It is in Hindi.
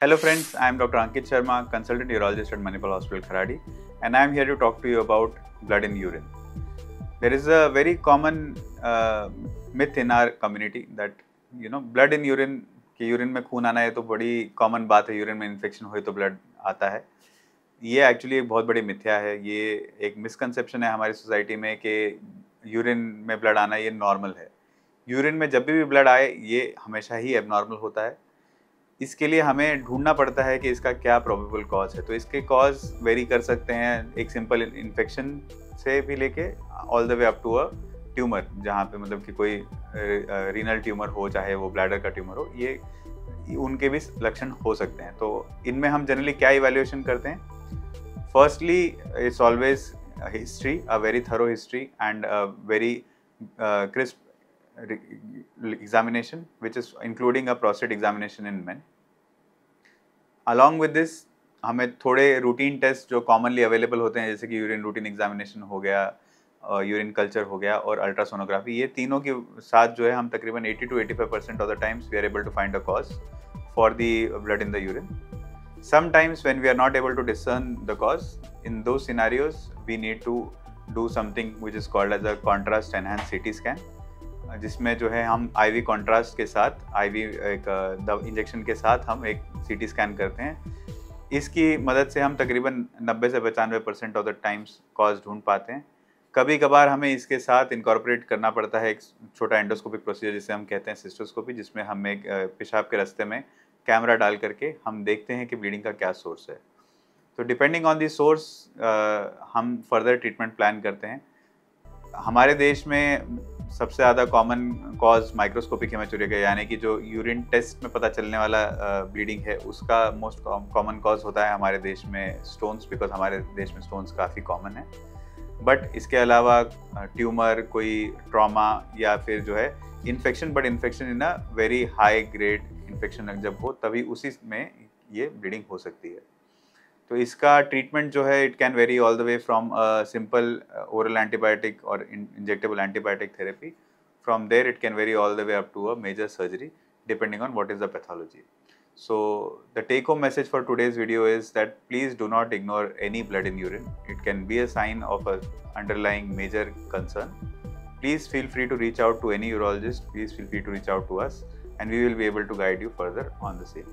Hello friends, I am Dr. Ankit Sharma, consultant urologist at Manipal Hospital, Kharadi, and I am here to talk to you about blood in urine. There is a very common myth in our community that blood in urine कि यूरिन में खून आना है तो बड़ी कॉमन बात है, यूरिन में इन्फेक्शन हुए तो ब्लड आता है। ये एक्चुअली एक बहुत बड़ी मिथ्या है। ये एक मिसकंसेप्शन है हमारी सोसाइटी में कि यूरिन में ब्लड आना ये नॉर्मल है। यूरिन में जब भी ब्लड आए ये हमेशा ही एबनॉर्मल होता है। इसके लिए हमें ढूंढना पड़ता है कि इसका क्या प्रोबेबल कॉज है। तो इसके कॉज वेरी कर सकते हैं, एक सिंपल इन्फेक्शन से भी लेके all the way up to a tumour, जहाँ पे मतलब कि कोई रीनल ट्यूमर हो, चाहे वो ब्लैडर का ट्यूमर हो, ये उनके भी लक्षण हो सकते हैं। तो इनमें हम जनरली क्या इवैल्यूएशन करते हैं? Firstly it's always history, a very thorough history and a very crisp examination, which is including a prostate examination in men. Along with this, हमें थोड़े रूटीन टेस्ट जो कॉमनली अवेलेबल होते हैं, जैसे कि यूरिन रूटीन एग्जामिनेशन हो गया, यूरिन कल्चर हो गया और अल्ट्रासोनोग्राफी, ये तीनों के साथ जो है हम तकरीबन 80 to 85% of the times we are able to find a cause for the blood in the urine. Sometimes when we are not able to discern the cause, in those scenarios we need to do something which is called as a contrast enhanced CT scan, जिसमें जो है हम आईवी कॉन्ट्रास्ट के साथ, आईवी एक इंजेक्शन के साथ हम एक सीटी स्कैन करते हैं. इसकी मदद से हम तकरीबन 90 से 95% ऑफ द टाइम्स कॉज ढूंढ पाते हैं. कभी कभार हमें इसके साथ इनकॉर्पोरेट करना पड़ता है एक छोटा एंडोस्कोपिक प्रोसीजर जिसे हम कहते हैं सिस्टोस्कोपी, जिसमें हम एक पेशाब के रास्ते में कैमरा डाल करके हम देखते हैं कि ब्लीडिंग का क्या सोर्स है. तो डिपेंडिंग ऑन दी सोर्स हम फर्दर ट्रीटमेंट प्लान करते हैं. हमारे देश में सबसे ज़्यादा कॉमन कॉज माइक्रोस्कोपिक हेमाचूरिया का, यानी कि जो यूरिन टेस्ट में पता चलने वाला ब्लीडिंग है, उसका मोस्ट कॉमन कॉज होता है हमारे देश में स्टोन्स, बिकॉज हमारे देश में स्टोन्स काफ़ी कॉमन है. बट इसके अलावा ट्यूमर, कोई ट्रॉमा या फिर जो है infection, but infection in a very high grade infection जब हो तभी उसी में ये ब्लीडिंग हो सकती है. तो इसका ट्रीटमेंट जो है it can vary all the way from simple oral antibiotic और injectable antibiotic therapy. From there it can vary all the way up to a major surgery depending on what is the pathology. So the take home message for today's video is that please do not ignore any blood in urine. It can be a sign of a underlying major concern. Please feel free to reach out to any urologist. Please feel free to reach out to us and we will be able to guide you further on the same.